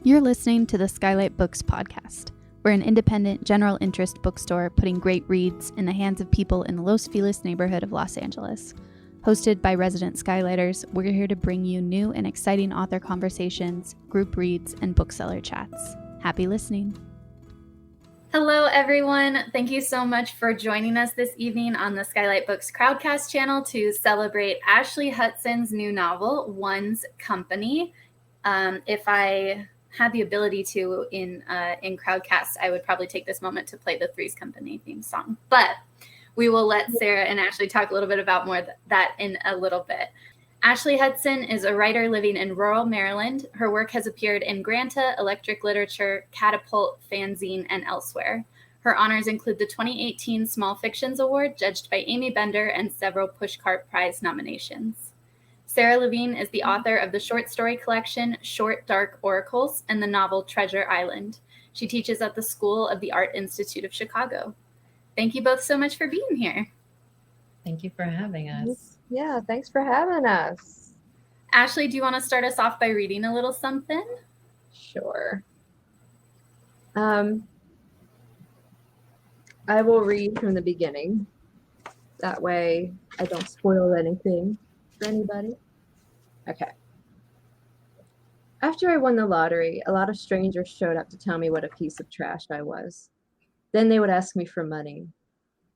You're listening to the Skylight Books podcast. We're an independent, general interest bookstore putting great reads in the hands of people in the Los Feliz neighborhood of Los Angeles. Hosted by resident Skylighters, we're here to bring you new and exciting author conversations, group reads, and bookseller chats. Happy listening. Hello, everyone. Thank you so much for joining us this evening on the Skylight Books CROWDCAST channel to celebrate Ashley Hutson's new novel, One's Company. If I had the ability to in CROWDCAST, I would probably take this moment to play the Three's Company theme song. But we will let Sara and Ashley talk a little bit about more that in a little bit. Ashley Hutson is a writer living in rural Maryland. Her work has appeared in Granta, Electric Literature, Catapult, Fanzine, and elsewhere. Her honors include the 2018 Small Fictions Award, judged by Amy Bender, and several Pushcart Prize nominations. Sara Levine is the author of the short story collection Short Dark Oracles and the novel Treasure Island. She teaches at the School of the Art Institute of Chicago. Thank you both so much for being here. Thank you for having us. Yeah, thanks for having us. Ashley, do you want to start us off by reading a little something? Sure. I will read from the beginning. That way I don't spoil anything for anybody. Okay. After I won the lottery, a lot of strangers showed up to tell me what a piece of trash I was. Then they would ask me for money.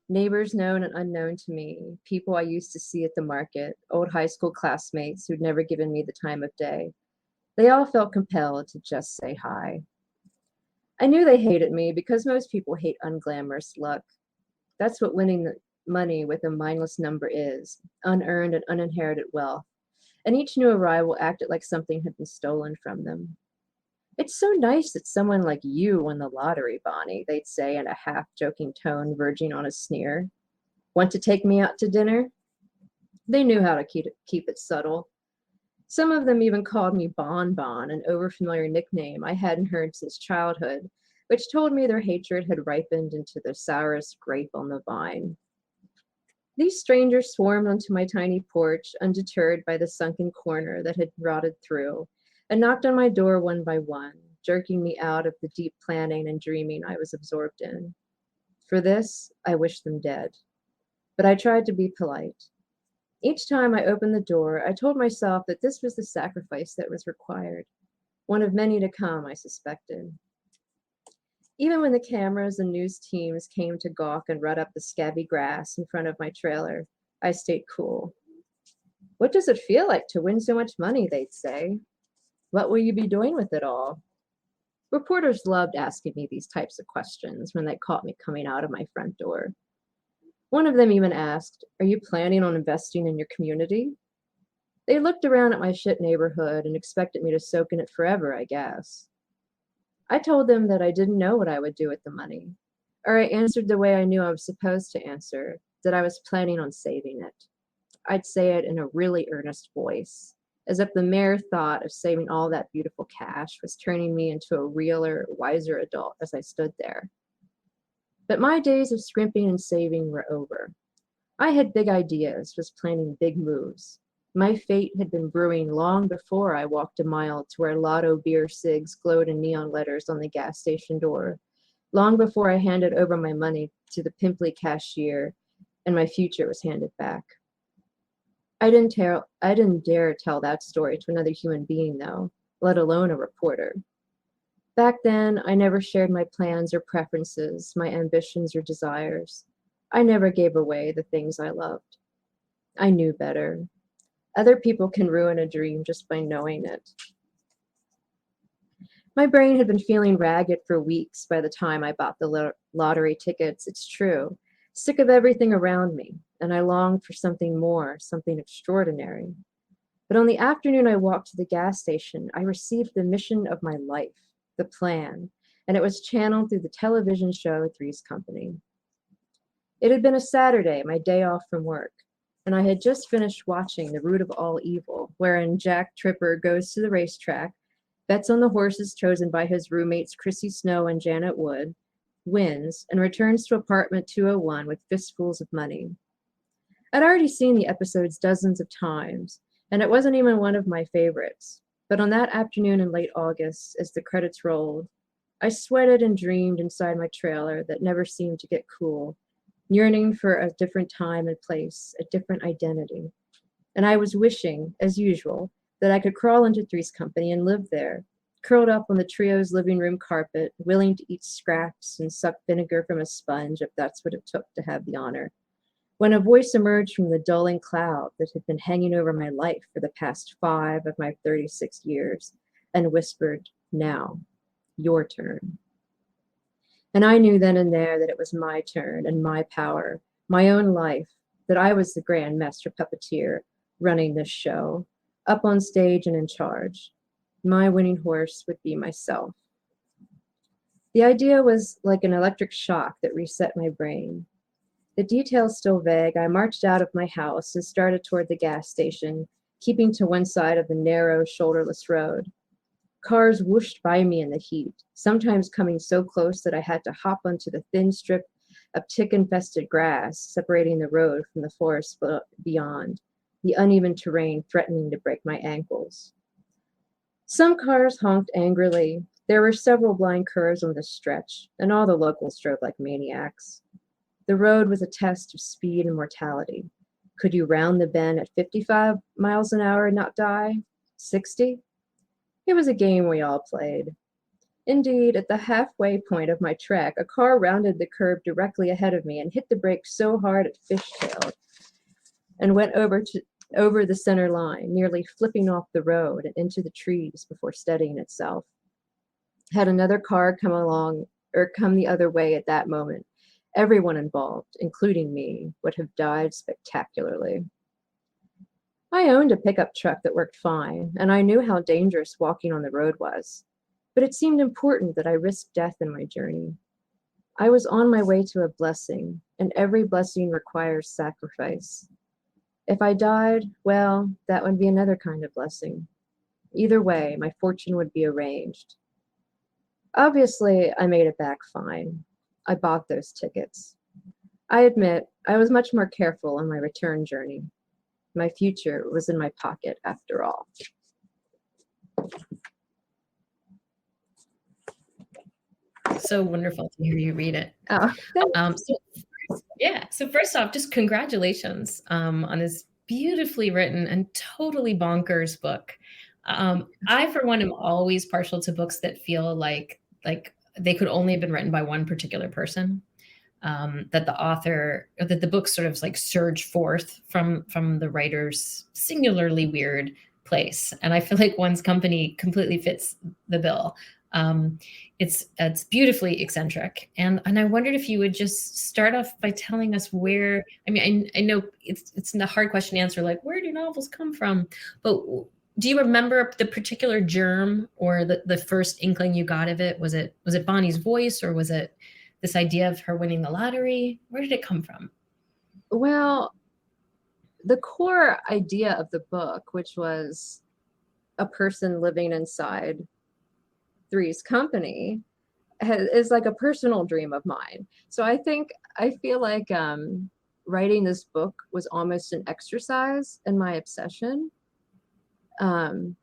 Neighbors known and unknown to me, people I used to see at the market, old high school classmates who'd never given me the time of day. They all felt compelled to just say hi. I knew they hated me because most people hate unglamorous luck. That's what winning the money with a mindless number is, unearned and uninherited wealth. And each new arrival acted like something had been stolen from them. It's so nice that someone like you won the lottery, Bonnie, they'd say in a half-joking tone verging on a sneer. Want to take me out to dinner? They knew how to keep it subtle. Some of them even called me Bon Bon, an overfamiliar nickname I hadn't heard since childhood, which told me their hatred had ripened into the sourest grape on the vine. These strangers swarmed onto my tiny porch, undeterred by the sunken corner that had rotted through, and knocked on my door one by one, jerking me out of the deep planning and dreaming I was absorbed in. For this, I wished them dead. But I tried to be polite. Each time I opened the door, I told myself that this was the sacrifice that was required, one of many to come, I suspected. Even when the cameras and news teams came to gawk and rut up the scabby grass in front of my trailer, I stayed cool. What does it feel like to win so much money, they'd say. What will you be doing with it all? Reporters loved asking me these types of questions when they caught me coming out of my front door. One of them even asked, "Are you planning on investing in your community?" They looked around at my shit neighborhood and expected me to soak in it forever, I guess. I told them that I didn't know what I would do with the money, or I answered the way I knew I was supposed to answer, that I was planning on saving it. I'd say it in a really earnest voice, as if the mere thought of saving all that beautiful cash was turning me into a realer, wiser adult as I stood there. But my days of scrimping and saving were over. I had big ideas, was planning big moves. My fate had been brewing long before I walked a mile to where Lotto beer cigs glowed in neon letters on the gas station door, long before I handed over my money to the pimply cashier and my future was handed back. I didn't dare tell that story to another human being, though, let alone a reporter. Back then, I never shared my plans or preferences, my ambitions or desires. I never gave away the things I loved. I knew better. Other people can ruin a dream just by knowing it. My brain had been feeling ragged for weeks by the time I bought the lottery tickets, it's true, sick of everything around me, and I longed for something more, something extraordinary. But on the afternoon I walked to the gas station, I received the mission of my life, the plan, and it was channeled through the television show Three's Company. It had been a Saturday, my day off from work, and I had just finished watching The Root of All Evil, wherein Jack Tripper goes to the racetrack, bets on the horses chosen by his roommates Chrissy Snow and Janet Wood, wins, and returns to apartment 201 with fistfuls of money. I'd already seen the episodes dozens of times, and it wasn't even one of my favorites. But on that afternoon in late August, as the credits rolled, I sweated and dreamed inside my trailer that never seemed to get cool, yearning for a different time and place, a different identity. And I was wishing, as usual, that I could crawl into Three's Company and live there, curled up on the trio's living room carpet, willing to eat scraps and suck vinegar from a sponge if that's what it took to have the honor. When a voice emerged from the dulling cloud that had been hanging over my life for the past 5 of my 36 years and whispered, "Now, your turn." And I knew then and there that it was my turn and my power, my own life, that I was the grand master puppeteer running this show, up on stage and in charge. My winning horse would be myself. The idea was like an electric shock that reset my brain. The details still vague, I marched out of my house and started toward the gas station, keeping to one side of the narrow, shoulderless road. Cars whooshed by me in the heat, sometimes coming so close that I had to hop onto the thin strip of tick-infested grass separating the road from the forest beyond, the uneven terrain threatening to break my ankles. Some cars honked angrily. There were several blind curves on this stretch, and all the locals drove like maniacs. The road was a test of speed and mortality. Could you round the bend at 55 miles an hour and not die? 60? It was a game we all played. Indeed, at the halfway point of my trek, a car rounded the curve directly ahead of me and hit the brakes so hard it fishtailed and went over the center line, nearly flipping off the road and into the trees before steadying itself. Had another car come the other way at that moment, everyone involved, including me, would have died spectacularly. I owned a pickup truck that worked fine, and I knew how dangerous walking on the road was, but it seemed important that I risk death in my journey. I was on my way to a blessing, and every blessing requires sacrifice. If I died, well, that would be another kind of blessing. Either way, my fortune would be arranged. Obviously, I made it back fine. I bought those tickets. I admit, I was much more careful on my return journey. My future was in my pocket after all. So wonderful to hear you read it. Oh, So first off, just congratulations on this beautifully written and totally bonkers book. I, for one, am always partial to books that feel like they could only have been written by one particular person. That the author, or that the book sort of like surge forth from the writer's singularly weird place. And I feel like One's Company completely fits the bill. It's beautifully eccentric. And I wondered if you would just start off by telling us where, I mean, I know it's a hard question to answer, like, where do novels come from? But do you remember the particular germ or the first inkling you got of it? Was it Bonnie's voice, or was it this idea of her winning the lottery? Where did it come from? well, the core idea of the book, which was a person living inside Three's Company, is like a personal dream of mine. So I feel like writing this book was almost an exercise in my obsession. And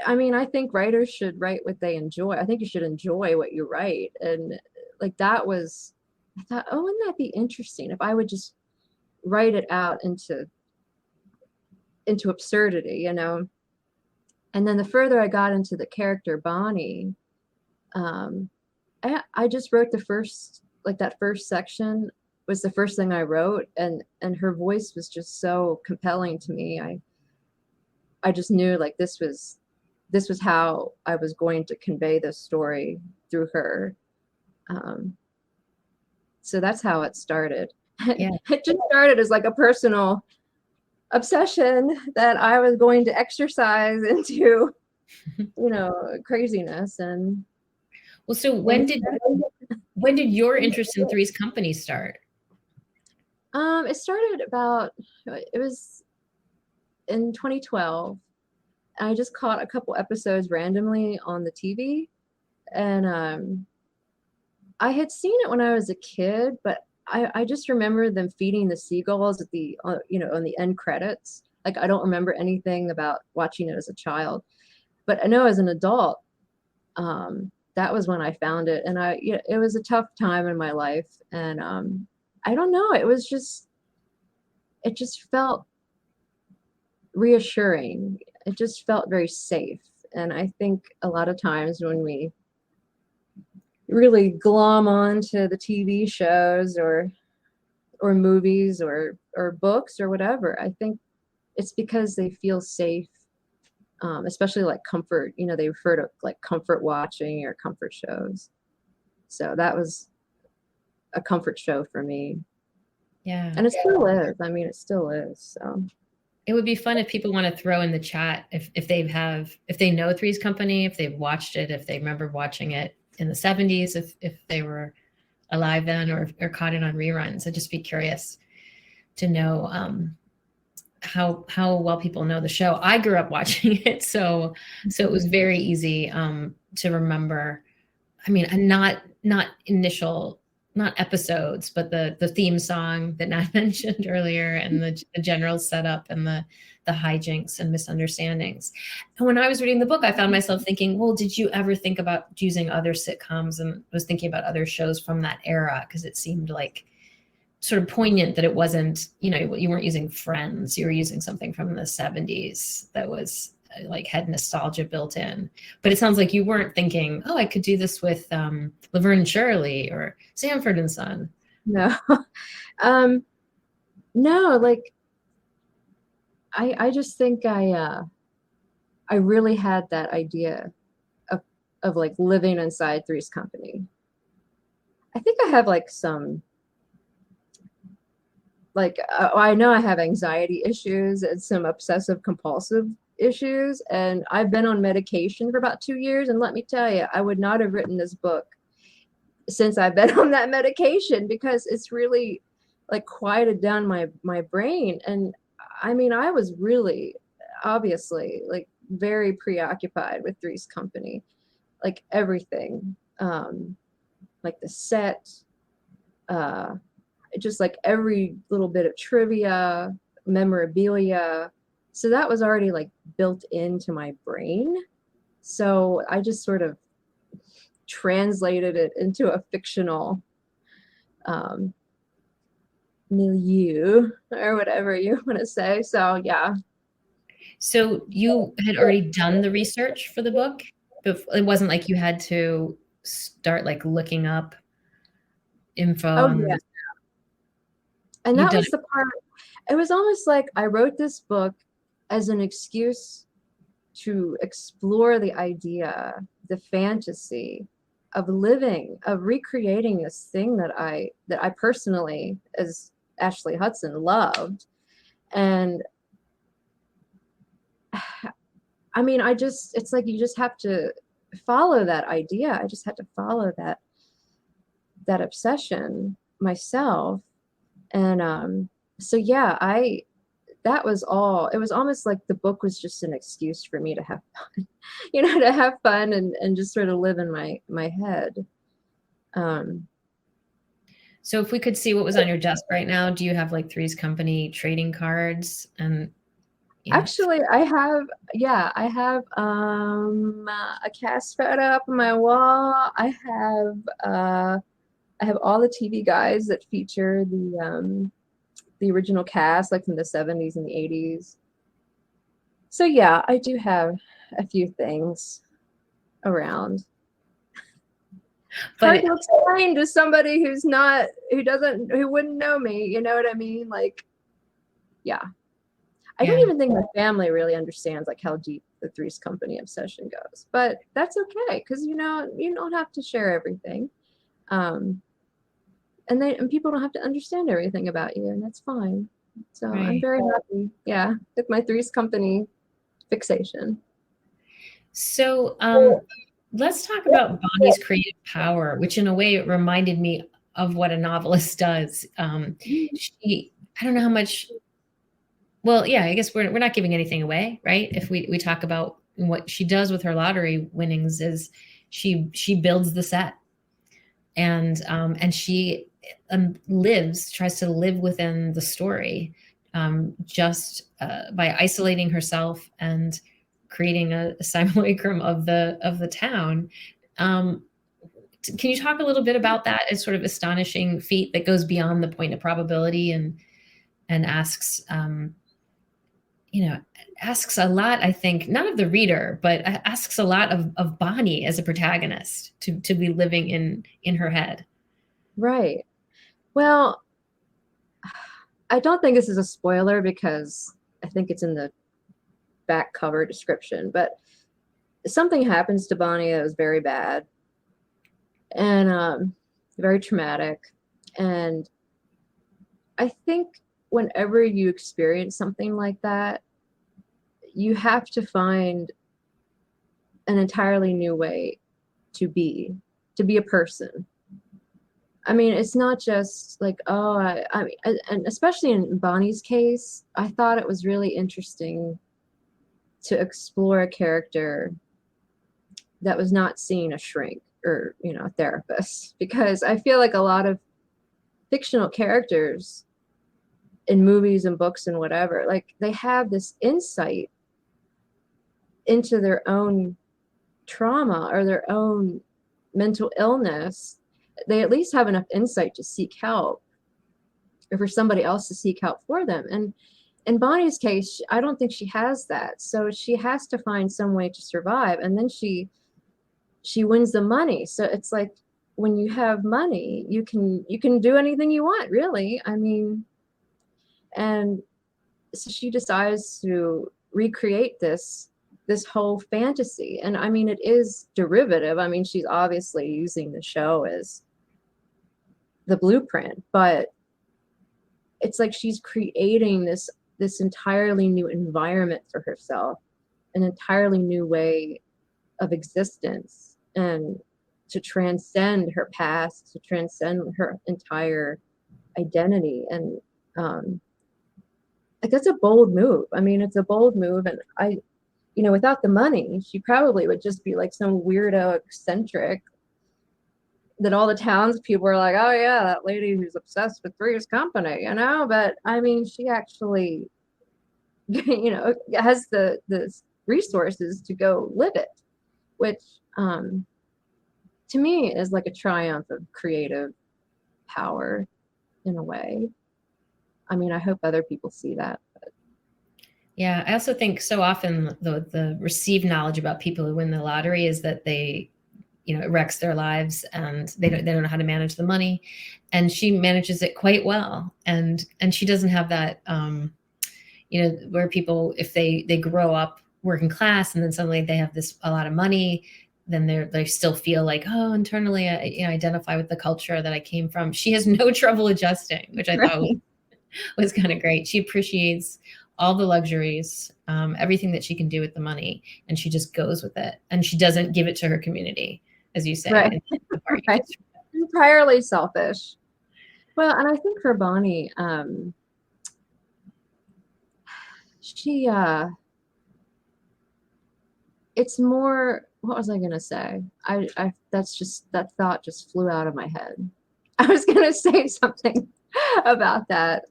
I mean, I think writers should write what they enjoy. I think you should enjoy what you write. And like I thought, oh, wouldn't that be interesting if I would just write it out into absurdity, you know? And then the further I got into the character Bonnie, I just wrote that first section was the first thing I wrote, and her voice was just so compelling to me. I just knew like this was how I was going to convey this story through her. So that's how it started. Yeah. It just started as like a personal obsession that I was going to exercise into, craziness. And well, so when did your interest in Three's Company start? It started it was in 2012. I just caught a couple episodes randomly on the TV, and I had seen it when I was a kid, but I just remember them feeding the seagulls at the on the end credits. Like, I don't remember anything about watching it as a child, but I know as an adult, that was when I found it. And it was a tough time in my life. And I don't know, it just felt reassuring. It just felt very safe. And I think a lot of times when we really glom onto the TV shows or movies or books or whatever, I think it's because they feel safe, especially like comfort. They refer to like comfort watching or comfort shows. So that was a comfort show for me. Yeah. And it still is. I mean, it still is. So it would be fun if people want to throw in the chat if they know Three's Company, if they've watched it, if they remember watching it in the 70s, if they were alive then or caught it on reruns. I'd just be curious to know how well people know the show. I grew up watching it, so it was very easy to remember. I mean, not episodes, but the theme song that Nat mentioned earlier, and the general setup and the hijinks and misunderstandings. And when I was reading the book, I found myself thinking, well, did you ever think about using other sitcoms? And was thinking about other shows from that era, because it seemed like sort of poignant that it wasn't, you weren't using Friends, you were using something from the 70s that was like had nostalgia built in. But it sounds like you weren't thinking, oh, I could do this with Laverne and Shirley or Sanford and Son. No. No, like I just think I really had that idea of like living inside Three's Company. I think I have like some, like, I know I have anxiety issues and some obsessive compulsive issues, and I've been on medication for about 2 years. And let me tell you, I would not have written this book since I've been on that medication, because it's really like quieted down my brain. And I mean, I was really obviously like very preoccupied with Three's Company, like everything, like the set, just like every little bit of trivia, memorabilia. So that was already like built into my brain. So I just sort of translated it into a fictional milieu or whatever you want to say. So yeah. So you had already done the research for the book? It wasn't like you had to start like looking up info. Oh yeah. And that was the part. It was almost like I wrote this book as an excuse to explore the idea, the fantasy of recreating this thing that I personally, as Ashley Hutson, loved. And I mean, it's like you just have to follow that idea. I just had to follow that obsession myself. And so yeah, that was all. It was almost like the book was just an excuse for me to have fun, to have fun and just sort of live in my head. So if we could see what was on your desk right now, do you have like Three's Company trading cards? And actually, I have a cast photo up on my wall. I have all the TV guides that feature the original cast, like from the 70s and the 80s. So yeah, I do have a few things around. Hard to explain to somebody who wouldn't know me, you know what I mean? Like, yeah. I don't even think my family really understands like how deep the Three's Company obsession goes, but that's okay, because you don't have to share everything. And people don't have to understand everything about you, and that's fine. So right. I'm very happy, with my Three's Company fixation. So let's talk about Bonnie's creative power, which in a way it reminded me of what a novelist does. I don't know how much. Well, yeah, I guess we're not giving anything away, right? If we talk about what she does with her lottery winnings, is she builds the set, and she tries to live within the story. just by isolating herself and creating a simulacrum of the town. Can you talk a little bit about that as sort of astonishing feat that goes beyond the point of probability and asks, asks a lot, I think, not of the reader, but asks a lot of Bonnie as a protagonist to be living in her head. Right. Well, I don't think this is a spoiler because I think it's in the back cover description, but something happens to Bonnie that was very bad and very traumatic. And I think whenever you experience something like that, you have to find an entirely new way to be a person. I mean, it's not just like, oh, I mean, and especially in Bonnie's case, I thought it was really interesting to explore a character that was not seeing a shrink or, a therapist, because I feel like a lot of fictional characters in movies and books and whatever, like they have this insight into their own trauma or their own mental illness. They at least have enough insight to seek help or for somebody else to seek help for them. And in Bonnie's case, I don't think she has that. So she has to find some way to survive. And then she wins the money. So it's like when you have money, you can do anything you want, really. I mean, and so she decides to recreate this whole fantasy. And I mean, it is derivative. I mean, she's obviously using the show as the blueprint, but it's like she's creating this entirely new environment for herself, an entirely new way of existence, and to transcend her past, to transcend her entire identity. And like, that's a bold move. I mean, it's a bold move. And without the money, she probably would just be like some weirdo eccentric that all the townspeople are like, oh yeah, that lady who's obsessed with Three's Company, But I mean, she actually, has the resources to go live it, which to me is like a triumph of creative power in a way. I mean, I hope other people see that. But. Yeah, I also think so often the received knowledge about people who win the lottery is that they, it wrecks their lives and they don't know how to manage the money. And she manages it quite well. And she doesn't have that, where people, if they grow up working class and then suddenly they have a lot of money, then they still feel like, oh, internally, I identify with the culture that I came from. She has no trouble adjusting, which I thought was kind of great. She appreciates all the luxuries, everything that she can do with the money, and she just goes with it. And she doesn't give it to her community, as you say. Right. Right. Entirely selfish. Well, and I think for Bonnie, she it's more, what was I gonna say? That thought just flew out of my head. I was gonna say something about that.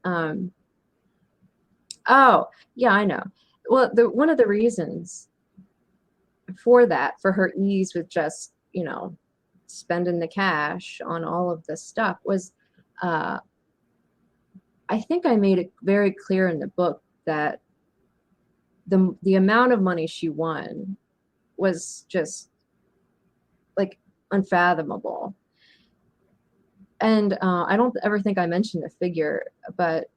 Oh, yeah, I know. Well, one of the reasons for her ease with just, spending the cash on all of this stuff was, I think I made it very clear in the book that the amount of money she won was just like unfathomable. And I don't ever think I mentioned the figure, but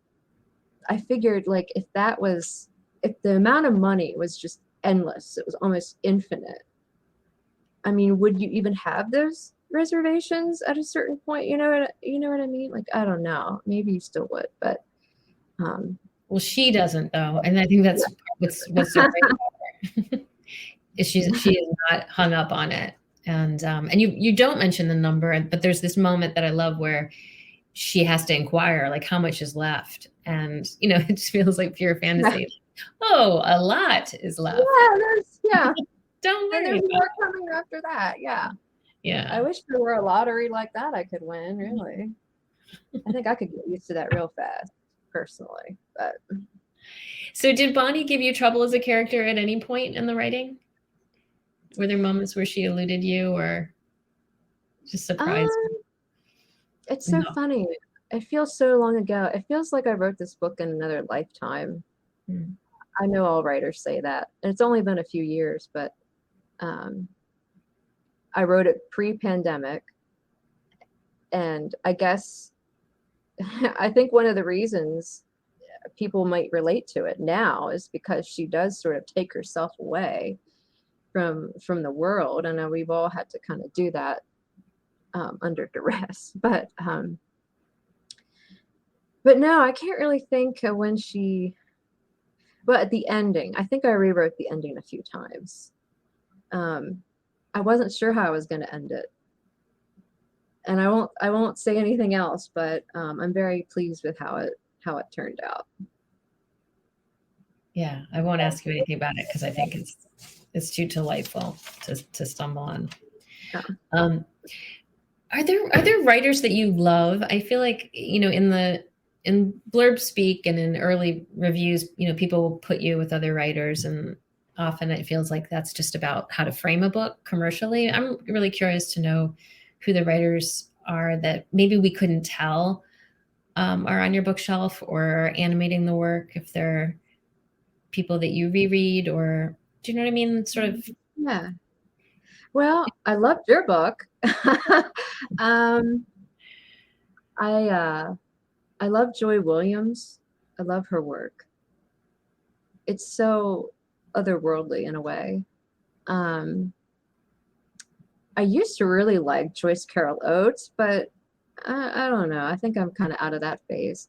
I figured, like, if the amount of money was just endless, it was almost infinite. I mean, would you even have those reservations at a certain point? You know what I mean? Like, I don't know. Maybe you still would, but well, she doesn't though, and I think that's what's so great about her. She is not hung up on it, and you don't mention the number, but there's this moment that I love where she has to inquire, like, how much is left, and it just feels like pure fantasy. Oh, a lot is left. Yeah. Don't worry. And there's more coming after that. Yeah. Yeah. I wish there were a lottery like that I could win. Really, I think I could get used to that real fast. personally. But so did Bonnie give you trouble as a character at any point in the writing? Were there moments where she eluded you or just surprised you? It's so No. funny. It feels so long ago. It feels like I wrote this book in another lifetime. Hmm. I know all writers say that. And it's only been a few years, but I wrote it pre-pandemic. And I guess I think one of the reasons people might relate to it now is because she does sort of take herself away from the world. I know we've all had to kind of do that under duress, but no, I can't really think of when she. But at the ending, I think I rewrote the ending a few times. I wasn't sure how I was going to end it, and I won't say anything else. But I'm very pleased with how it turned out. Yeah, I won't ask you anything about it because I think it's too delightful to stumble on. Yeah. Are there writers that you love? I feel like, in blurb speak and in early reviews, people will put you with other writers, and often it feels like that's just about how to frame a book commercially. I'm really curious to know who the writers are that maybe we couldn't tell are on your bookshelf or are animating the work, if they're people that you reread, or do you know what I mean? Sort of. Yeah. Well, I loved your book. I love Joy Williams. I love her work. It's so otherworldly in a way. I used to really like Joyce Carol Oates, but I don't know. I think I'm kind of out of that phase.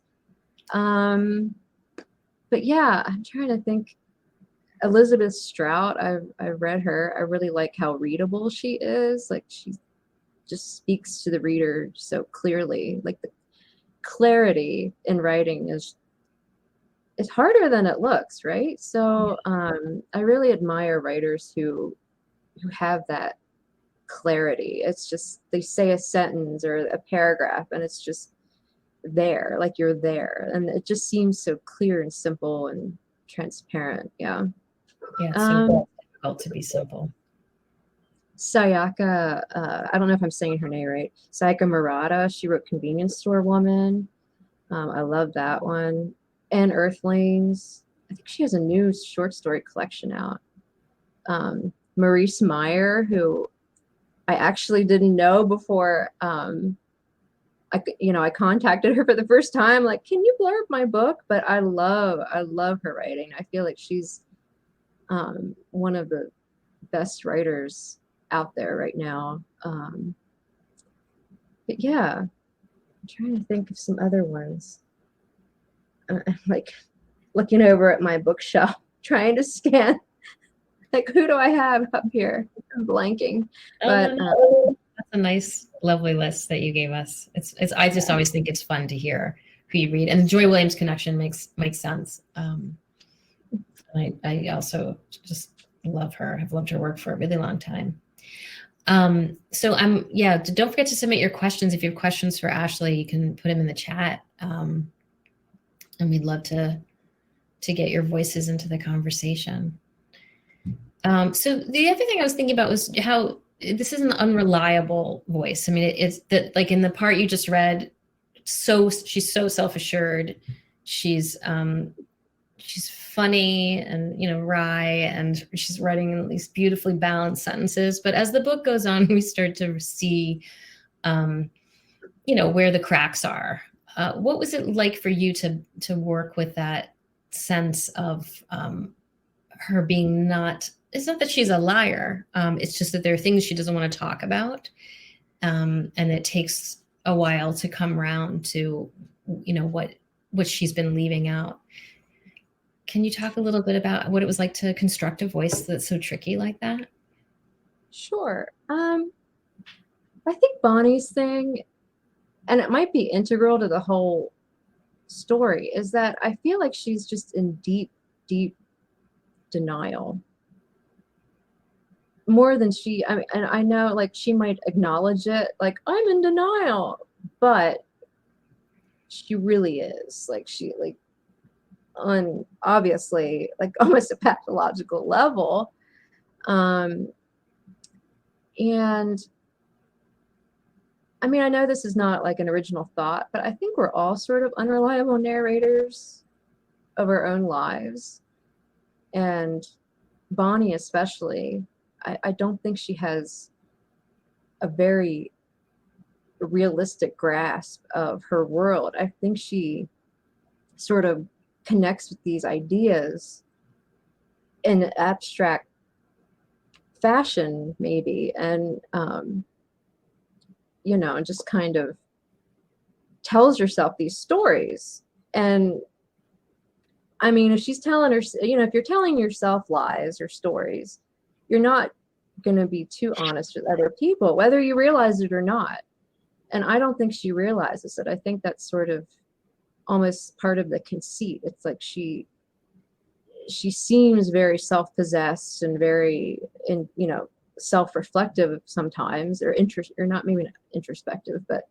But yeah, I'm trying to think. Elizabeth Strout, I've read her. I really like how readable she is. Like, she just speaks to the reader so clearly. Like, the clarity in writing is harder than it looks, right? So I really admire writers who have that clarity. It's just, they say a sentence or a paragraph and it's just there, like you're there, and it just seems so clear and simple and transparent. Yeah. Yeah, it's so difficult to be simple. Sayaka, I don't know if I'm saying her name right. Sayaka Murata, she wrote Convenience Store Woman. I love that one. And Earthlings. I think she has a new short story collection out. Maurice Meyer, who I actually didn't know before I contacted her for the first time, like, can you blurb my book? But I love her writing. I feel like she's one of the best writers out there right now. But yeah, I'm trying to think of some other ones. Like, looking over at my bookshelf, trying to scan, like, who do I have up here? I'm blanking. But that's a nice, lovely list that you gave us. It's I just always think it's fun to hear who you read, and the Joy Williams connection makes sense. I also just love her. I've loved her work for a really long time. So don't forget to submit your questions. If you have questions for Ashley, you can put them in the chat. And we'd love to get your voices into the conversation. So the other thing I was thinking about was how this is an unreliable voice. I mean, it's that, like, in the part you just read, she's so self-assured. She's funny and wry, and she's writing in these beautifully balanced sentences. But as the book goes on, we start to see, where the cracks are. What was it like for you to work with that sense of her being not? It's not that she's a liar. It's just that there are things she doesn't want to talk about, and it takes a while to come around to, what she's been leaving out. Can you talk a little bit about what it was like to construct a voice that's so tricky like that? Sure. I think Bonnie's thing, and it might be integral to the whole story, is that I feel like she's just in deep, deep denial. More than and I know, like, she might acknowledge it, like, I'm in denial, but she really is. Like she like on obviously like almost a pathological level. And I mean, I know this is not like an original thought, but I think we're all sort of unreliable narrators of our own lives. And Bonnie especially, I don't think she has a very realistic grasp of her world. I think she sort of connects with these ideas in an abstract fashion, maybe, and you know, and just kind of tells herself these stories. And I mean, if she's telling her, you know, if you're telling yourself lies or stories, you're not going to be too honest with other people, whether you realize it or not. And I don't think she realizes it. I think that's sort of almost part of the conceit. It's like she seems very self-possessed and very, you know, self-reflective sometimes, or not maybe not introspective, but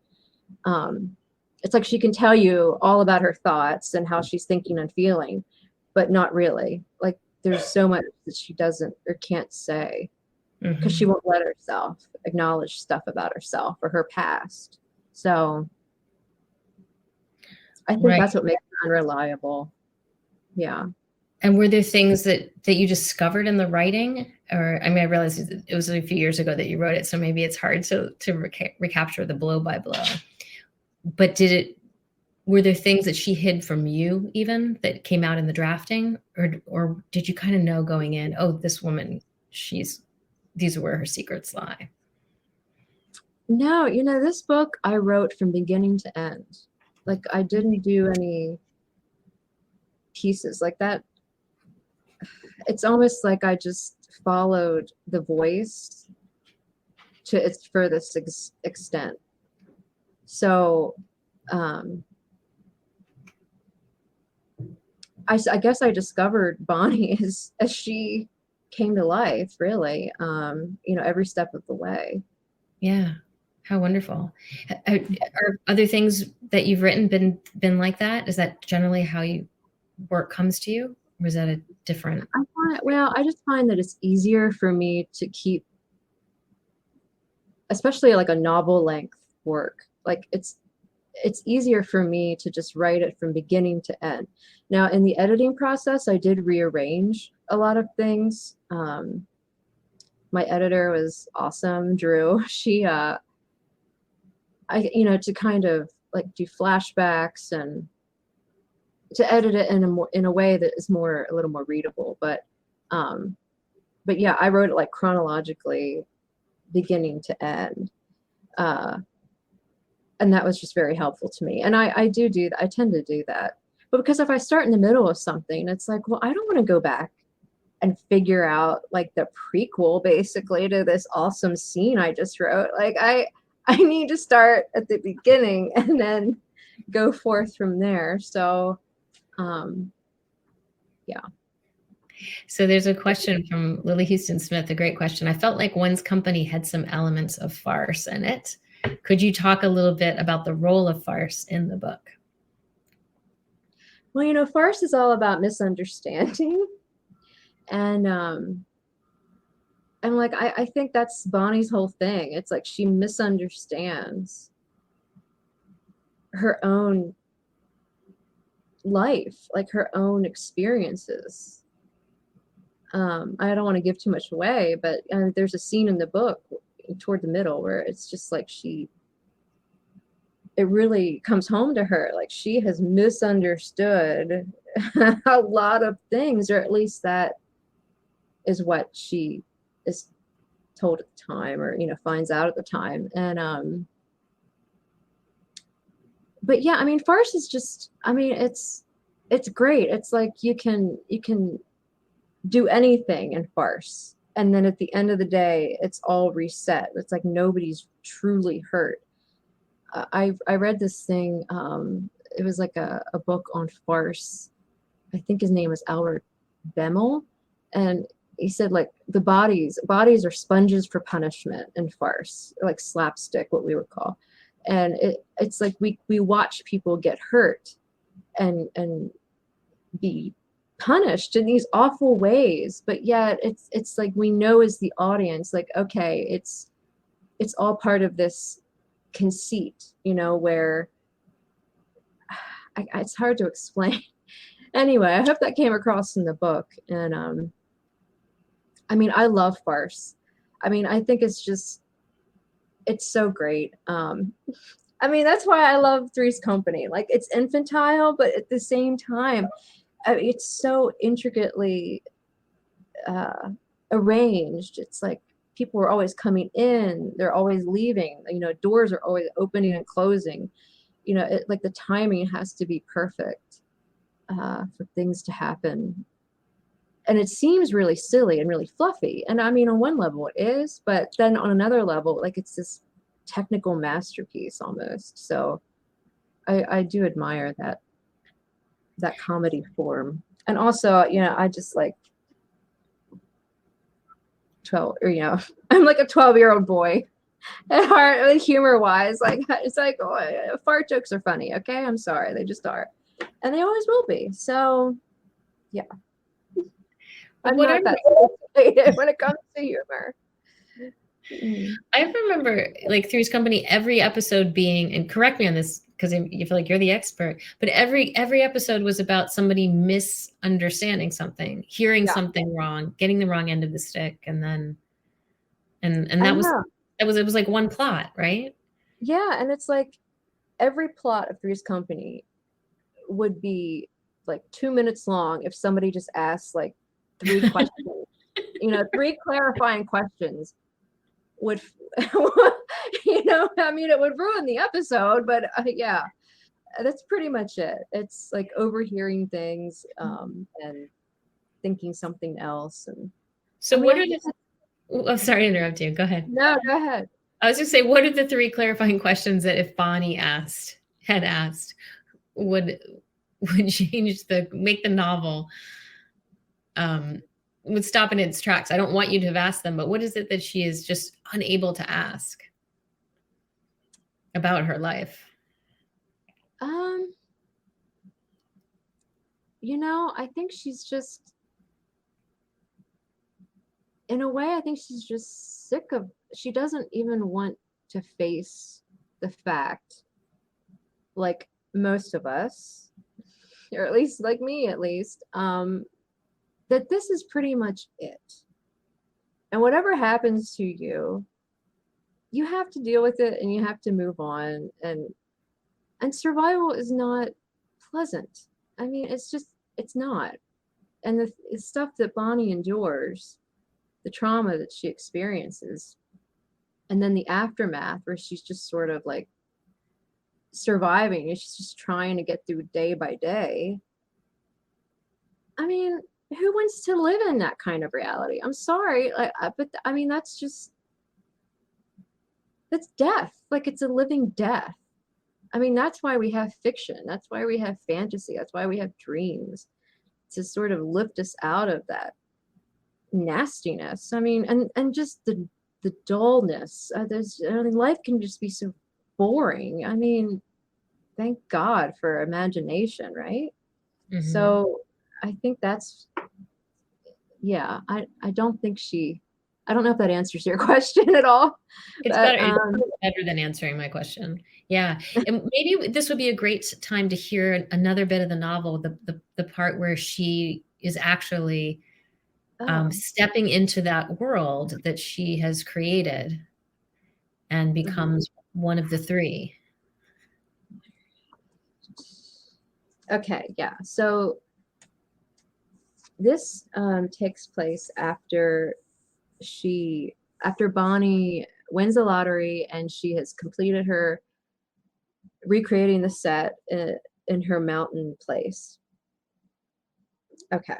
it's like she can tell you all about her thoughts and how she's thinking and feeling, but not really. Like there's so much that she doesn't or can't say because she won't let herself acknowledge stuff about herself or her past. So I think that's what makes her unreliable. Yeah. And were there things that you discovered in the writing? Or, I mean, I realized it was a few years ago that you wrote it, so maybe it's hard to recapture the blow by blow. But were there things that she hid from you even that came out in the drafting? Or did you kind of know going in, oh, this woman, these are where her secrets lie? No, you know, this book I wrote from beginning to end. Like I didn't do any pieces like that. It's almost like I just followed the voice to its furthest extent. So I guess I discovered Bonnie as she came to life, really, you know, every step of the way. Yeah. How wonderful. Are other things that you've written been like that? Is that generally how work comes to you? Or is that a different? I just find that it's easier for me to keep, especially like a novel length work. Like it's easier for me to just write it from beginning to end. Now in the editing process, I did rearrange a lot of things. My editor was awesome, Drew. She, you know, to kind of like do flashbacks and to edit it in a way that is a little more readable. But yeah, I wrote it like chronologically, beginning to end, and that was just very helpful to me. And I do that. I tend to do that. But because if I start in the middle of something, it's like, well, I don't want to go back and figure out like the prequel basically to this awesome scene I just wrote. Like I need to start at the beginning and then go forth from there. So, yeah. So there's a question from Lily Houston Smith, a great question. I felt like One's Company had some elements of farce in it. Could you talk a little bit about the role of farce in the book? Well, you know, farce is all about misunderstanding. And like, I think that's Bonnie's whole thing. It's like she misunderstands her own life, like her own experiences. I don't want to give too much away, but there's a scene in the book toward the middle where it's just like it really comes home to her. Like she has misunderstood a lot of things, or at least that is what she is told at the time, or, you know, finds out at the time. And but yeah, I mean, farce is just, I mean, it's great. It's like you can do anything in farce, and then at the end of the day it's all reset. It's like nobody's truly hurt. I read this thing, it was like a book on farce. I think his name was Albert Bemmel, and he said like the bodies are sponges for punishment in farce, like slapstick, what we would call. And it's like we watch people get hurt and be punished in these awful ways, but yet it's like we know as the audience, like, okay, it's all part of this conceit, you know, where it's hard to explain. Anyway, I hope that came across in the book. And I mean, I love farce. I mean, I think it's so great. I mean, that's why I love Three's Company. Like, it's infantile, but at the same time, it's so intricately arranged. It's like people are always coming in, they're always leaving. You know, doors are always opening and closing. You know, like the timing has to be perfect for things to happen. And it seems really silly and really fluffy. And I mean, on one level it is, but then on another level, like, it's this technical masterpiece almost. So I do admire that comedy form. And also, you know, I just like 12, or, you know, I'm like a 12-year-old boy at heart, humor wise. Like, it's like, oh, fart jokes are funny. Okay, I'm sorry, they just are, and they always will be. So yeah, I'm not that sophisticated when it comes to humor. I remember, like, Three's Company, every episode being, and correct me on this because you feel like you're the expert, but every episode was about somebody misunderstanding something, hearing something wrong, getting the wrong end of the stick, and then and that was it was like one plot, right? Yeah, and it's like every plot of Three's Company would be like 2 minutes long if somebody just asked like 3 questions, you know, 3 clarifying questions would, you know, I mean, it would ruin the episode, but yeah, that's pretty much it. It's like overhearing things and thinking something else. And so, what are the? Oh, sorry to interrupt you. Go ahead. No, go ahead. I was just say, what are the 3 clarifying questions that if Bonnie had asked, would change make the novel would stop in its tracks? I don't want you to have asked them, but what is it that she is just unable to ask about her life? You know, I think she's just, in a way, I think she's just sick of, she doesn't even want to face the fact, like most of us, or at least like me, at least, that this is pretty much it. And whatever happens to you, you have to deal with it and you have to move on. And survival is not pleasant. I mean, it's not. And the stuff that Bonnie endures, the trauma that she experiences, and then the aftermath where she's just sort of like surviving and she's just trying to get through day by day. I mean, who wants to live in that kind of reality? I'm sorry, but I mean, that's death. Like, it's a living death. I mean, that's why we have fiction. That's why we have fantasy. That's why we have dreams, to sort of lift us out of that nastiness. I mean, and just the dullness. I mean, life can just be so boring. I mean, thank God for imagination, right? Mm-hmm. So I think that's, yeah, I don't think I don't know if that answers your question at all. It's better than answering my question. Yeah. And maybe this would be a great time to hear another bit of the novel, the part where she is actually stepping into that world that she has created and becomes one of the 3. Okay, yeah. So this takes place after Bonnie wins the lottery and she has completed her recreating the set in her mountain place. Okay.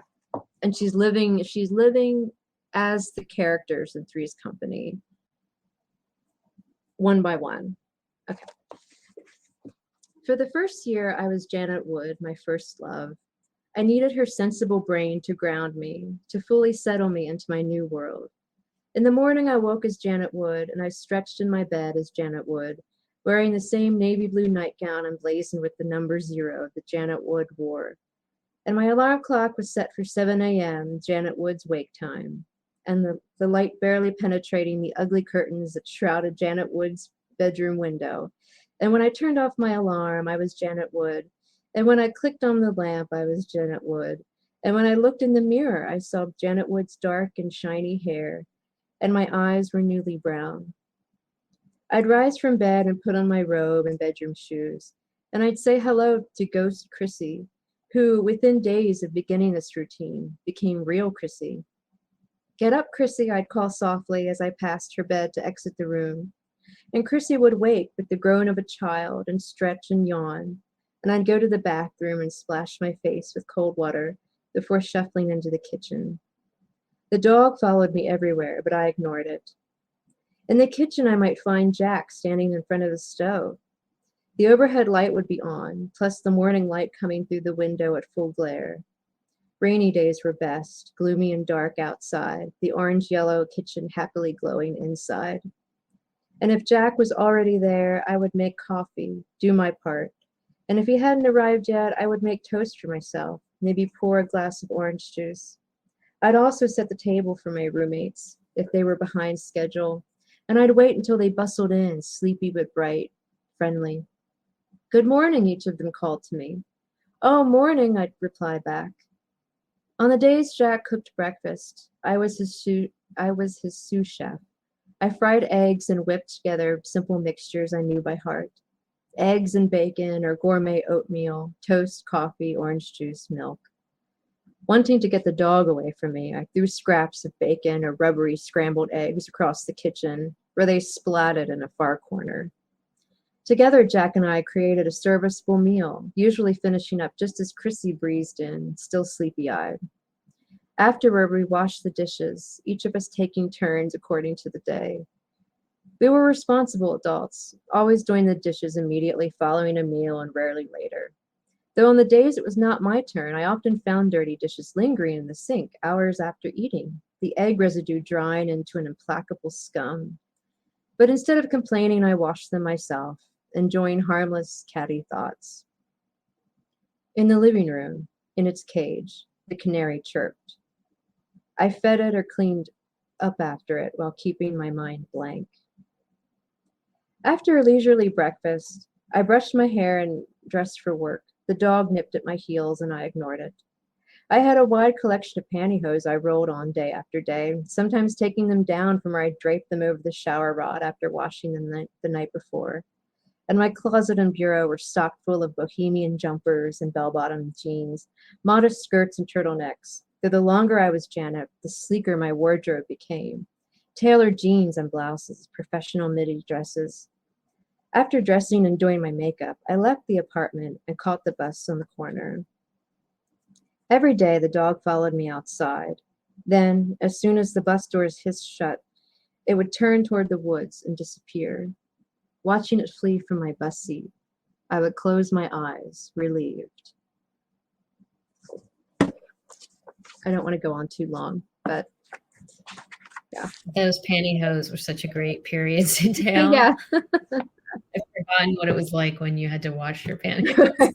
And she's living as the characters in Three's Company, one by one. Okay. For the first year, I was Janet Wood, my first love. I needed her sensible brain to ground me, to fully settle me into my new world. In the morning, I woke as Janet Wood, and I stretched in my bed as Janet Wood, wearing the same navy blue nightgown emblazoned with the number 0 that Janet Wood wore. And my alarm clock was set for 7 a.m., Janet Wood's wake time, and the light barely penetrating the ugly curtains that shrouded Janet Wood's bedroom window. And when I turned off my alarm, I was Janet Wood. And when I clicked on the lamp, I was Janet Wood. And when I looked in the mirror, I saw Janet Wood's dark and shiny hair, and my eyes were newly brown. I'd rise from bed and put on my robe and bedroom shoes, and I'd say hello to ghost Chrissy, who, within days of beginning this routine, became real Chrissy. Get up, Chrissy, I'd call softly as I passed her bed to exit the room. And Chrissy would wake with the groan of a child and stretch and yawn, and I'd go to the bathroom and splash my face with cold water before shuffling into the kitchen. The dog followed me everywhere, but I ignored it. In the kitchen, I might find Jack standing in front of the stove. The overhead light would be on, plus the morning light coming through the window at full glare. Rainy days were best, gloomy and dark outside, the orange-yellow kitchen happily glowing inside. And if Jack was already there, I would make coffee, do my part. And if he hadn't arrived yet, I would make toast for myself, maybe pour a glass of orange juice. I'd also set the table for my roommates, if they were behind schedule, and I'd wait until they bustled in, sleepy but bright, friendly. Good morning, each of them called to me. Oh, morning, I'd reply back. On the days Jack cooked breakfast, I was his sous chef. I fried eggs and whipped together simple mixtures I knew by heart. Eggs and bacon or gourmet oatmeal, toast, coffee, orange juice, milk. Wanting to get the dog away from me, I threw scraps of bacon or rubbery scrambled eggs across the kitchen, where they splatted in a far corner. Together, Jack and I created a serviceable meal, usually finishing up just as Chrissy breezed in, still sleepy-eyed. Afterward, we washed the dishes, each of us taking turns according to the day. We were responsible adults, always doing the dishes immediately following a meal and rarely later. Though on the days it was not my turn, I often found dirty dishes lingering in the sink hours after eating, the egg residue drying into an implacable scum. But instead of complaining, I washed them myself, enjoying harmless, catty thoughts. In the living room, in its cage, the canary chirped. I fed it or cleaned up after it while keeping my mind blank. After a leisurely breakfast, I brushed my hair and dressed for work. The dog nipped at my heels and I ignored it. I had a wide collection of pantyhose I rolled on day after day, sometimes taking them down from where I draped them over the shower rod after washing them the night before. And my closet and bureau were stocked full of bohemian jumpers and bell-bottom jeans, modest skirts and turtlenecks. Though the longer I was Janet, the sleeker my wardrobe became. Tailored jeans and blouses, professional midi dresses. After dressing and doing my makeup, I left the apartment and caught the bus on the corner. Every day, the dog followed me outside. Then, as soon as the bus doors hissed shut, it would turn toward the woods and disappear. Watching it flee from my bus seat, I would close my eyes, relieved. I don't want to go on too long, but yeah. Those pantyhose were such a great period to tell. Yeah. I've forgotten what it was like when you had to wash your pantyhose.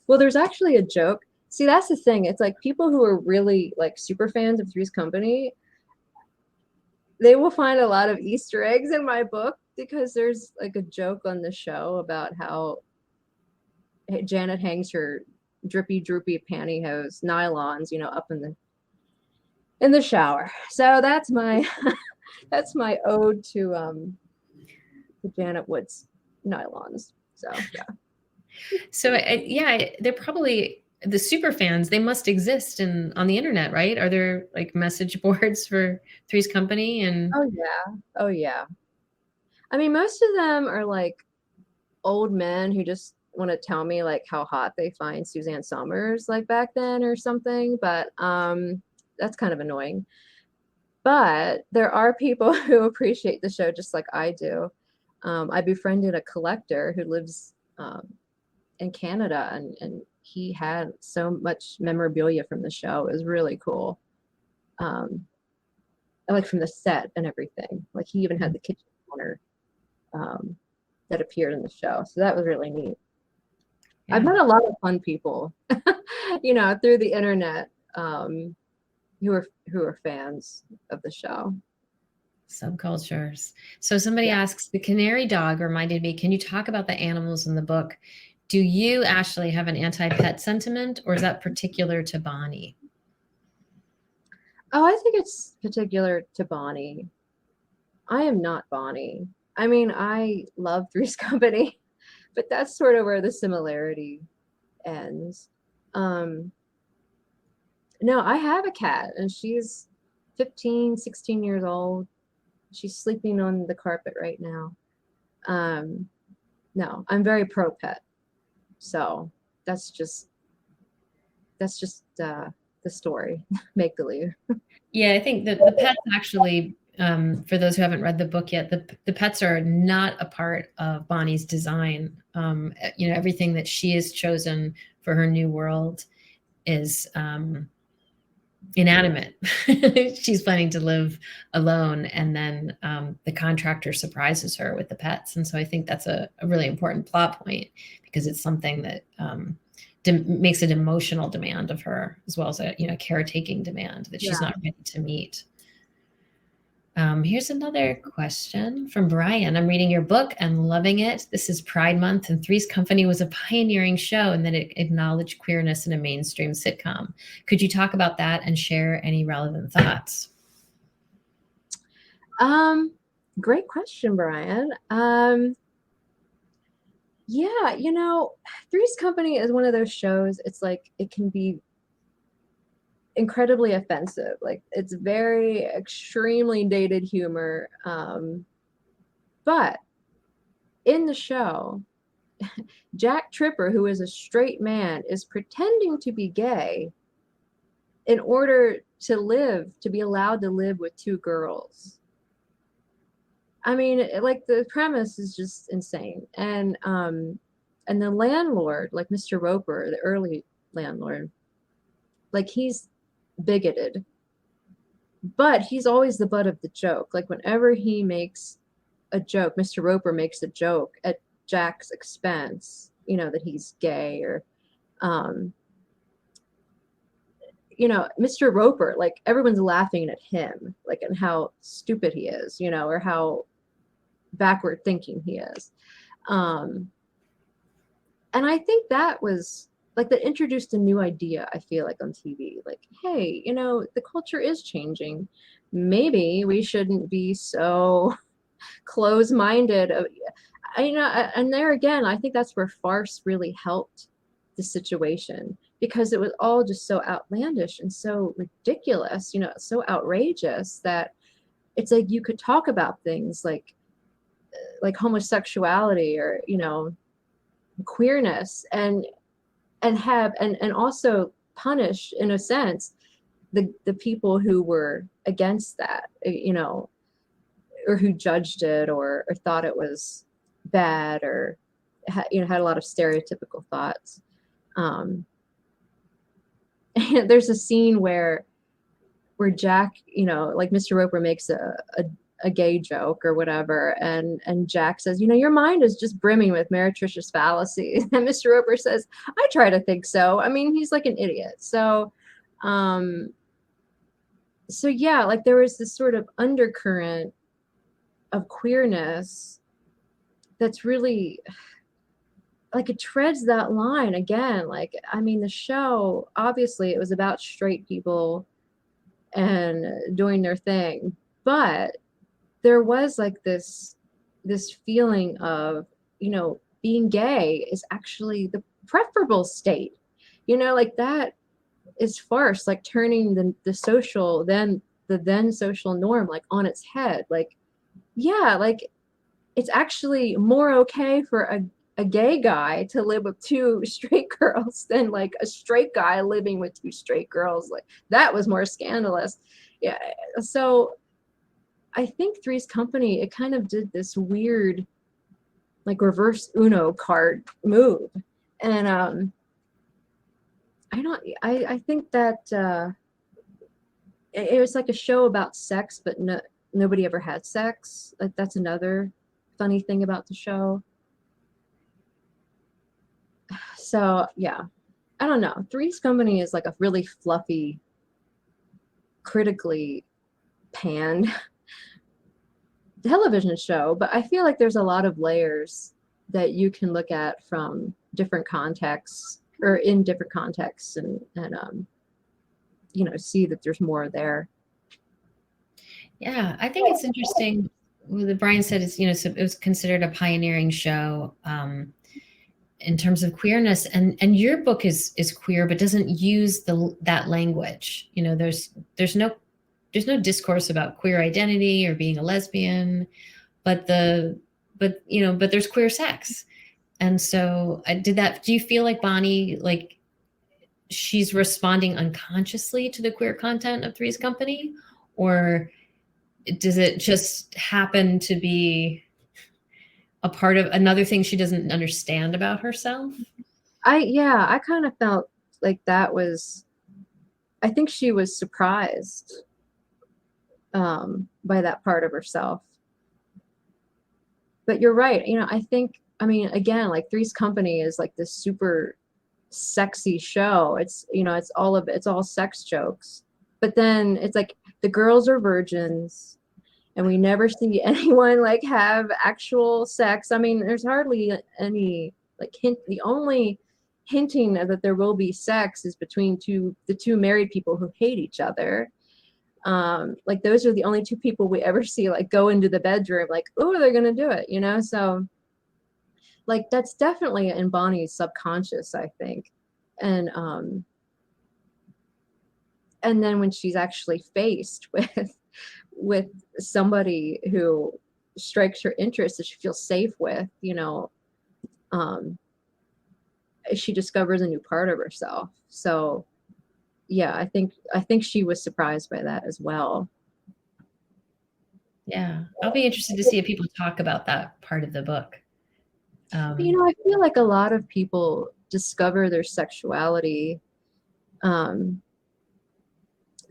Well, there's actually a joke. See, that's the thing. It's like people who are really like super fans of Three's Company, they will find a lot of Easter eggs in my book because there's like a joke on the show about how Janet hangs her drippy, droopy pantyhose, nylons, up in the shower. So that's my that's my ode to Janet Wood's nylons. So yeah. So they're probably the super fans. They must exist on the internet, right? Are there like message boards for Three's Company? And oh yeah. I mean, most of them are like old men who just want to tell me like how hot they find Suzanne Somers like back then or something. But that's kind of annoying. But there are people who appreciate the show just like I do. I befriended a collector who lives in Canada, and he had so much memorabilia from the show. It was really cool. Like from the set and everything. Like he even had the kitchen counter that appeared in the show. So that was really neat. Yeah. I've met a lot of fun people, through the internet, who are fans of the show. Subcultures. So somebody asks, the canary dog reminded me, can you talk about the animals in the book? Do you, Ashley, have an anti-pet sentiment, or is that particular to Bonnie? Oh, I think it's particular to Bonnie. I am not Bonnie. I mean, I love Three's Company, but that's sort of where the similarity ends. No, I have a cat, and she's 15, 16 years old. She's sleeping on the carpet right now. No, I'm very pro pet. So that's just the story. Make believe. Yeah, I think that the pets actually, for those who haven't read the book yet, the pets are not a part of Bonnie's design. Everything that she has chosen for her new world is inanimate. She's planning to live alone, and then the contractor surprises her with the pets. And so I think that's a really important plot point, because it's something that makes an emotional demand of her, as well as a caretaking demand that she's not ready to meet. Here's another question from Brian. I'm reading your book and loving it. This is Pride Month, and Three's Company was a pioneering show in that it acknowledged queerness in a mainstream sitcom. Could you talk about that and share any relevant thoughts? Great question, Brian. Three's Company is one of those shows. It's like it can be incredibly offensive. Like, it's very extremely dated humor. But in the show, Jack Tripper, who is a straight man, is pretending to be gay in order to be allowed to live with two girls. I mean, the premise is just insane. And the landlord, like Mr. Roper, the early landlord, like, he's bigoted, but he's always the butt of the joke. Like, whenever he makes a joke, Mr. Roper makes a joke at Jack's expense, that he's gay, or Mr. Roper, like, everyone's laughing at him, like, and how stupid he is, or how backward thinking he is. And I think that was like, that introduced a new idea, I feel like, on TV. Like, hey, the culture is changing. Maybe we shouldn't be so close-minded. And there again, I think that's where farce really helped the situation, because it was all just so outlandish and so ridiculous, so outrageous, that it's like you could talk about things like homosexuality, or queerness, and also punish, in a sense, the people who were against that, or who judged it, or thought it was bad, or had a lot of stereotypical thoughts. And there's a scene where Jack, like, Mr. Roper makes a gay joke or whatever, and Jack says, your mind is just brimming with meretricious fallacies. And Mr. Roper says, I try to think so. I mean, he's like an idiot. So yeah, like, there was this sort of undercurrent of queerness that's really, like, it treads that line again. Like, I mean, the show, obviously it was about straight people and doing their thing, but there was like this feeling of, being gay is actually the preferable state, like, that is farce, like turning the social, then social norm, like, on its head. Like, yeah, like, it's actually more okay for a gay guy to live with two straight girls than, like, a straight guy living with two straight girls. Like, that was more scandalous. Yeah. So I think Three's Company, it kind of did this weird, like, reverse Uno card move. And I think that it was like a show about sex, but nobody ever had sex. Like, that's another funny thing about the show. So yeah, I don't know. Three's Company is like a really fluffy, critically panned television show, but I feel like there's a lot of layers that you can look at from different contexts or in different contexts and you know, see that there's more there. Yeah, I think it's interesting. What Brian said is, you know, so it was considered a pioneering show in terms of queerness, and your book is queer, but doesn't use that language. You know, there's no discourse about queer identity or being a lesbian, but there's queer sex. And so do you feel like Bonnie, like she's responding unconsciously to the queer content of Three's Company, or does it just happen to be a part of another thing she doesn't understand about herself? I kind of felt like that was, I think she was surprised by that part of herself. But you're right. You know, I mean, again, like Three's Company is like this super sexy show. It's, you know, it's all sex jokes. But then it's like the girls are virgins and we never see anyone like have actual sex. I mean, there's hardly any like the only hinting that there will be sex is between the two married people who hate each other. Like those are the only two people we ever see like go into the bedroom like, oh, they're gonna do it, you know? So like that's definitely in Bonnie's subconscious, I think. And then when she's actually faced with somebody who strikes her interest that she feels safe with, you know, she discovers a new part of herself. So yeah, I think she was surprised by that as well. Yeah, I'll be interested to see if people talk about that part of the book. You know, I feel like a lot of people discover their sexuality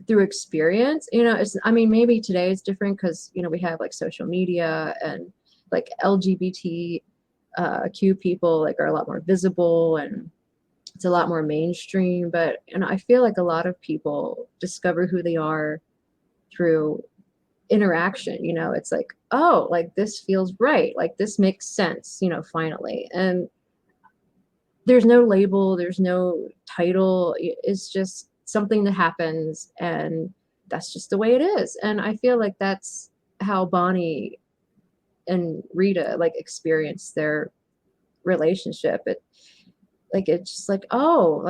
through experience. You know, I mean, maybe today is different because, you know, we have like social media and like LGBT Q people like are a lot more visible and it's a lot more mainstream. But, you know, I feel like a lot of people discover who they are through interaction. You know, it's like, oh, like this feels right, like this makes sense, you know, finally. And there's no label, there's no title, it's just something that happens and that's just the way it is. And I feel like that's how Bonnie and Rita like experience their relationship. It's just like, oh,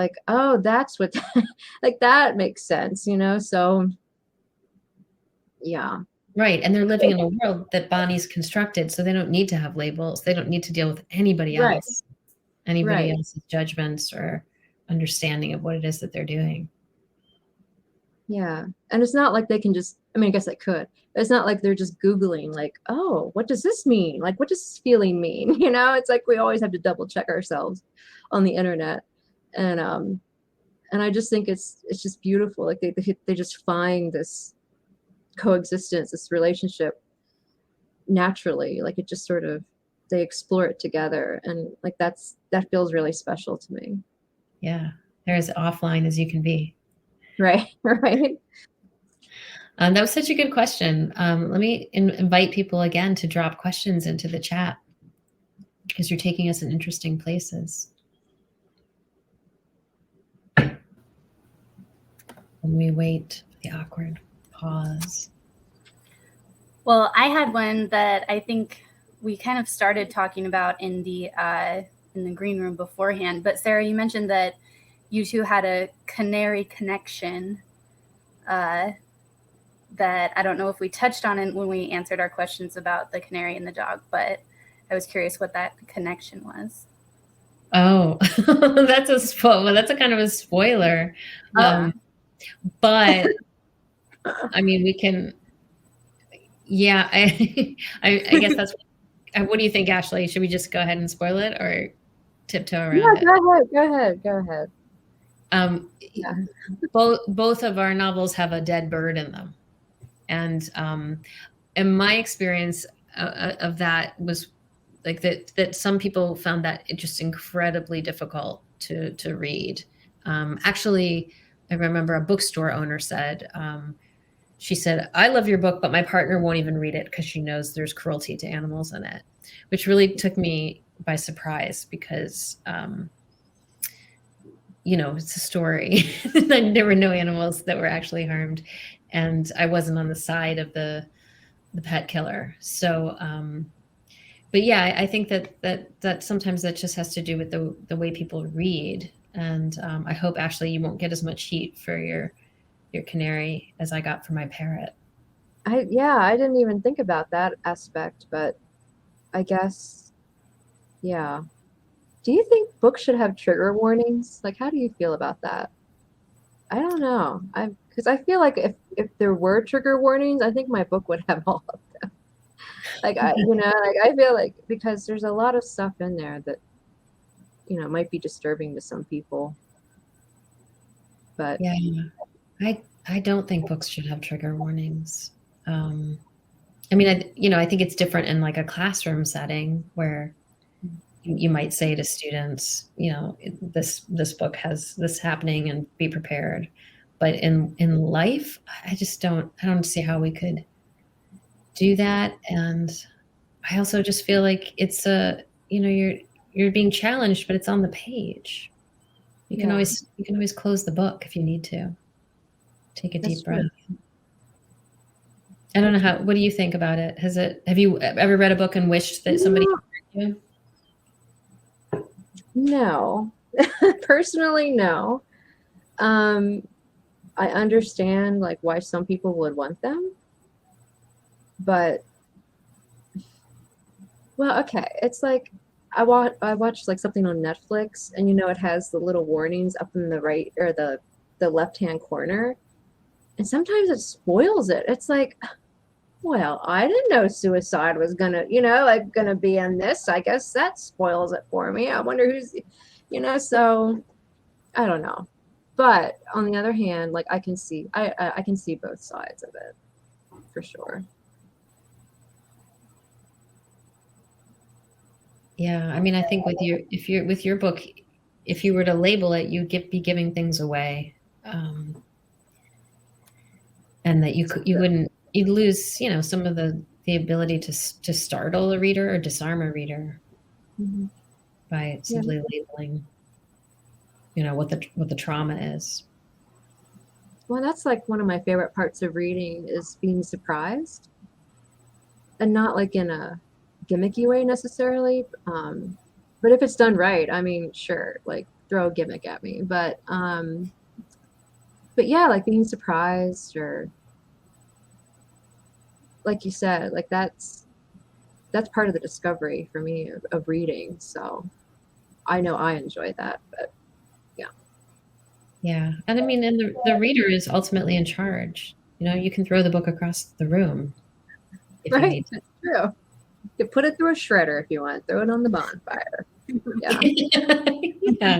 that's what like that makes sense, you know. So yeah. Right. And they're living in a world that Bonnie's constructed, so they don't need to have labels. They don't need to deal with anybody else, else's judgments or understanding of what it is that they're doing. Yeah. And it's not like they can just, I mean, I guess they could, but it's not like they're just Googling like, oh, what does this mean? Like, what does this feeling mean? You know, it's like we always have to double check ourselves on the internet. And I just think it's just beautiful. Like they just find this coexistence, this relationship naturally. Like it just sort of, they explore it together. And like that feels really special to me. Yeah. They're as offline as you can be. Right. Right. That was such a good question. Let me invite people again to drop questions into the chat because you're taking us in interesting places. And we wait for the awkward pause. Well, I had one that I think we kind of started talking about in the green room beforehand. But Sara, you mentioned that you two had a canary connection that I don't know if we touched on it when we answered our questions about the canary and the dog, but I was curious what that connection was. Oh, that's a kind of a spoiler. But I mean, we can, yeah, I guess that's, what do you think, Ashley? Should we just go ahead and spoil it or tiptoe around it? Go ahead. Yeah. Both of our novels have a dead bird in them. And in my experience, of that was like that some people found that just incredibly difficult to read. Actually, I remember a bookstore owner said, she said, "I love your book, but my partner won't even read it because she knows there's cruelty to animals in it," which really took me by surprise because, it's a story. There were no animals that were actually harmed, and I wasn't on the side of the pet killer. So, but yeah, I think that sometimes that just has to do with the way people read. And I hope, Ashley, you won't get as much heat for your canary as I got for my parrot. I didn't even think about that aspect, but I guess, yeah. Do you think books should have trigger warnings? Like, how do you feel about that? I don't know. Because I feel like if there were trigger warnings, I think my book would have all of them. Like, I feel like because there's a lot of stuff in there that, might be disturbing to some people. But yeah, I don't think books should have trigger warnings. I mean, I think it's different in like a classroom setting where you might say to students, this book has this happening and be prepared. But in life, I don't see how we could do that. And I also just feel like it's you're being challenged, but it's on the page. You can always close the book if you need to. Take a deep breath. True. I don't know what do you think about it? Have you ever read a book and wished that somebody heard you? No. Personally, no. I understand like why some people would want them. But well, okay. It's like I watched like something on Netflix, and it has the little warnings up in the right or the left-hand corner. And sometimes it spoils it. It's like, well, I didn't know suicide was gonna be in this. I guess that spoils it for me. I wonder who's, so I don't know. But on the other hand, like I can see both sides of it for sure. Yeah, I mean, I think with your book, if you were to label it, you'd be giving things away, and that you'd lose, some of the ability to startle a reader or disarm a reader by simply labeling, what the trauma is. Well, that's like one of my favorite parts of reading is being surprised, and not like in a gimmicky way necessarily, but if it's done right, I mean, sure, like throw a gimmick at me, but yeah, like being surprised, or like you said, like that's part of the discovery for me of reading. So I know I enjoy that, but yeah. And I mean, and the reader is ultimately in charge. You can throw the book across the room if you need to. That's true. You put it through a shredder if you want. Throw it on the bonfire. Yeah. Yeah.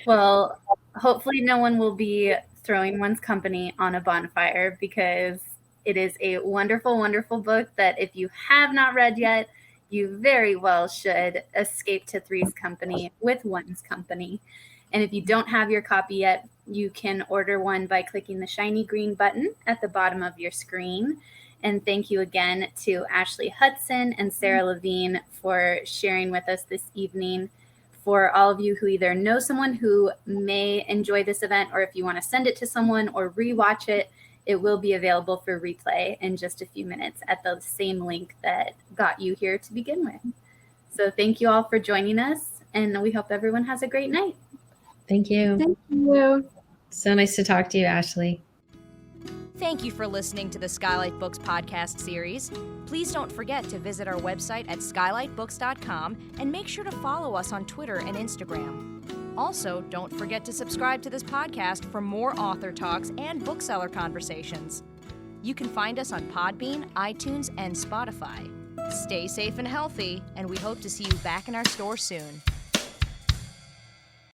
Well, hopefully no one will be throwing one's company on a bonfire, because it is a wonderful, wonderful book that if you have not read yet, you very well should escape to Three's Company with One's Company. And if you don't have your copy yet, you can order one by clicking the shiny green button at the bottom of your screen. And thank you again to Ashley Hutson and Sara Levine for sharing with us this evening. For all of you who either know someone who may enjoy this event, or if you want to send it to someone or rewatch it, it will be available for replay in just a few minutes at the same link that got you here to begin with. So thank you all for joining us, and we hope everyone has a great night. Thank you. Thank you. So nice to talk to you, Ashley. Thank you for listening to the Skylight Books podcast series. Please don't forget to visit our website at skylightbooks.com and make sure to follow us on Twitter and Instagram. Also, don't forget to subscribe to this podcast for more author talks and bookseller conversations. You can find us on Podbean, iTunes, and Spotify. Stay safe and healthy, and we hope to see you back in our store soon.